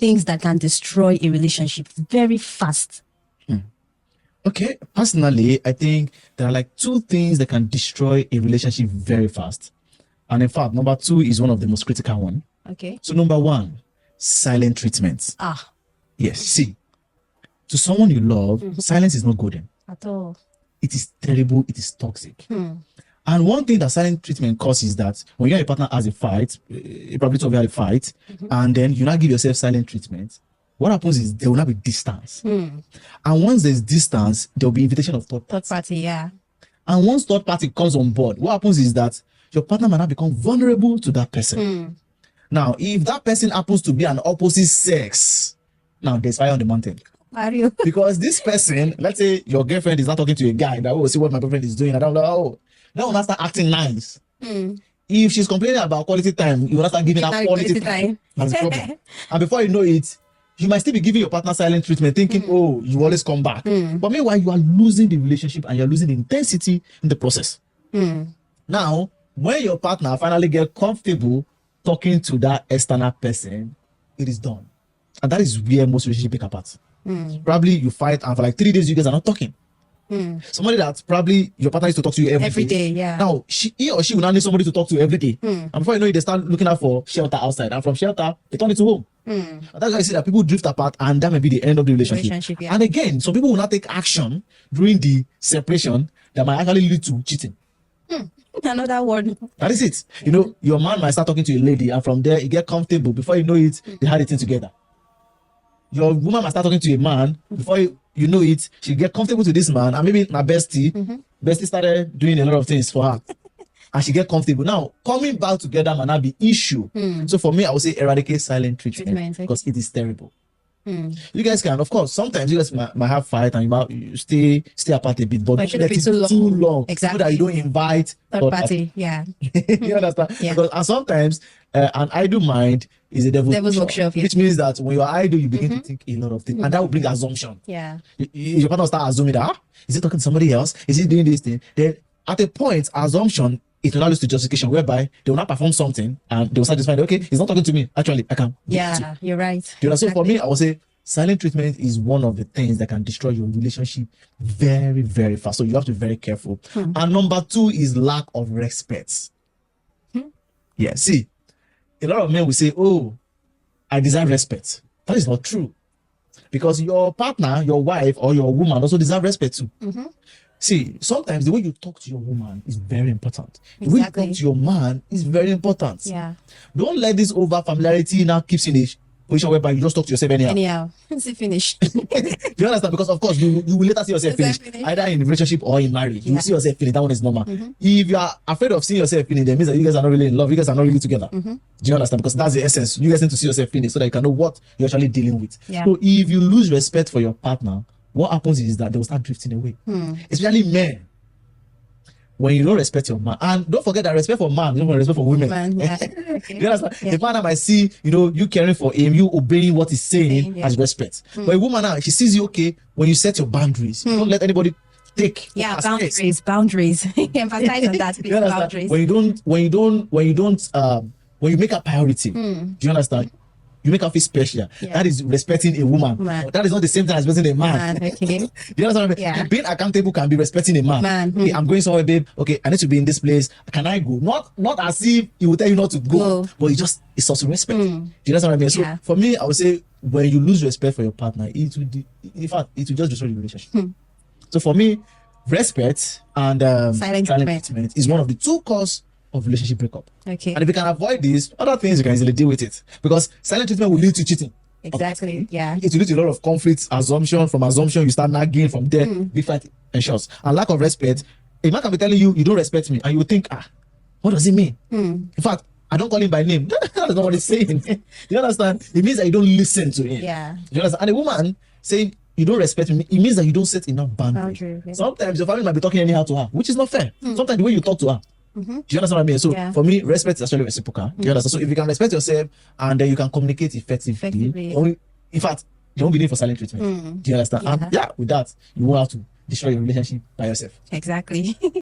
things that can destroy a relationship very fast? Okay, personally, I think there are like two things that can destroy a relationship very fast. And in fact, number two is one of the most critical one. Okay. So number one, silent treatment. Yes, see, to someone you love, silence is not golden. At all. It is terrible, it is toxic. And one thing that silent treatment causes is that when you and your partner has a fight, probably two of you had a fight, and then you now give yourself silent treatment, what happens is there will not be distance. And once there's distance, there will be invitation of third party. Yeah. And once third party comes on board, what happens is that your partner might now become vulnerable to that person. Now, if that person happens to be an opposite sex, now there's fire on the mountain. Are you? Because this person, let's say your girlfriend is not talking to a guy that will see what my boyfriend is doing. I don't know. Oh, now will not start acting nice. If she's complaining about quality time, you will not start giving her quality time. That's the problem. And before you know it, you might still be giving your partner silent treatment, thinking, oh, you always come back. But meanwhile, you are losing the relationship and you're losing the intensity in the process. Now, when your partner finally get comfortable talking to that external person, it is done. And that is where most relationships break apart. Probably you fight and for like 3 days you guys are not talking. Somebody that probably your partner used to talk to you every day. Yeah. Now he or she will now need somebody to talk to every day. And before you know it, they start looking out for shelter outside. And from shelter, they turn it to home. And that's why I see that people drift apart and that may be the end of the relationship. Yeah. And again, some people will not take action during the separation that might actually lead to cheating. Another word. That is it. You know, your man might start talking to a lady and from there you get comfortable. Before you know it, they had it in together. Your woman might start talking to a man. Before you know it, she get comfortable to this man, and maybe my bestie started doing a lot of things for her, and she get comfortable. Now coming back together might not be issue. So for me, I would say eradicate silent treatment because it is terrible. You guys can, of course, sometimes you guys might have fight and you stay apart a bit, but don't let it be too long. Exactly. So that you don't invite third party. Yeah. You understand? Yeah. Because and sometimes an idle mind is a devil's workshop, yeah. which means that when you're idle, you begin to think a lot of things, and that will bring assumption. Yeah. Your partner will start assuming that is he talking to somebody else? Is he doing this thing? Then at a point, assumption it will not lose to justification, whereby they will not perform something and they will start just find okay, he's not talking to me. Actually, I can. Yeah, you're right. You know, so for me, I would say silent treatment is one of the things that can destroy your relationship very, very fast. So you have to be very careful. And number two is lack of respect. Yeah, see, a lot of men will say, oh, I deserve respect. That is not true. Because your partner, your wife, or your woman also deserve respect too. See, sometimes the way you talk to your woman is very important. The way you talk to your man is very important. Yeah. Don't let this over familiarity now keep in a position whereby you just talk to yourself anyhow. It's finished. Do you understand? Because of course you will later see yourself finished, either in a relationship or in marriage. You will see yourself finished. That one is normal. If you are afraid of seeing yourself finished, that means that you guys are not really in love. You guys are not really together. Do you understand? Because that's the essence. You guys need to see yourself finished so that you can know what you're actually dealing with. Yeah. So if you lose respect for your partner, what happens is that they will start drifting away. Especially men. When you don't respect your man, and don't forget that respect for man is not respect for women. Yeah. You understand? The partner might see, you caring for him, you obeying what he's saying as respect. But a woman now, she sees you okay when you set your boundaries. Don't let anybody take. Boundaries. Emphasize on that. Boundaries. When you make a priority, do you understand? You make her feel special. Yeah. That is respecting a woman. That is not the same thing as respecting a man. Okay. Do you understand what I mean? Yeah. Being accountable can be respecting a man. Okay, I'm going somewhere, babe. Okay, I need to be in this place. Can I go? Not as if he will tell you not to go, but it's also respect. Do you understand what I mean? So for me, I would say when you lose respect for your partner, it will just destroy the relationship. So for me, respect and silent treatment is one of the two causes of relationship breakup. Okay. And if you can avoid this, other things you can easily deal with it. Because silent treatment will lead to cheating. Exactly. Yeah. It will lead to a lot of conflicts, assumption. From assumption, you start nagging. From there, big fight ensures. And lack of respect, a man can be telling you, you don't respect me. And you think, what does it mean? In fact, I don't call him by name. That's not what he's saying. You understand? It means that you don't listen to him. Yeah. You understand? And a woman saying, you don't respect me, it means that you don't set enough boundaries. Sometimes your family might be talking anyhow to her, which is not fair. Sometimes the way you talk to her. Do you understand what I mean? So for me, respect is actually reciprocal. Do you understand? So if you can respect yourself and then you can communicate effectively. In fact, you won't be need for silent treatment. Do you understand? And with that, you won't have to destroy your relationship by yourself. Exactly.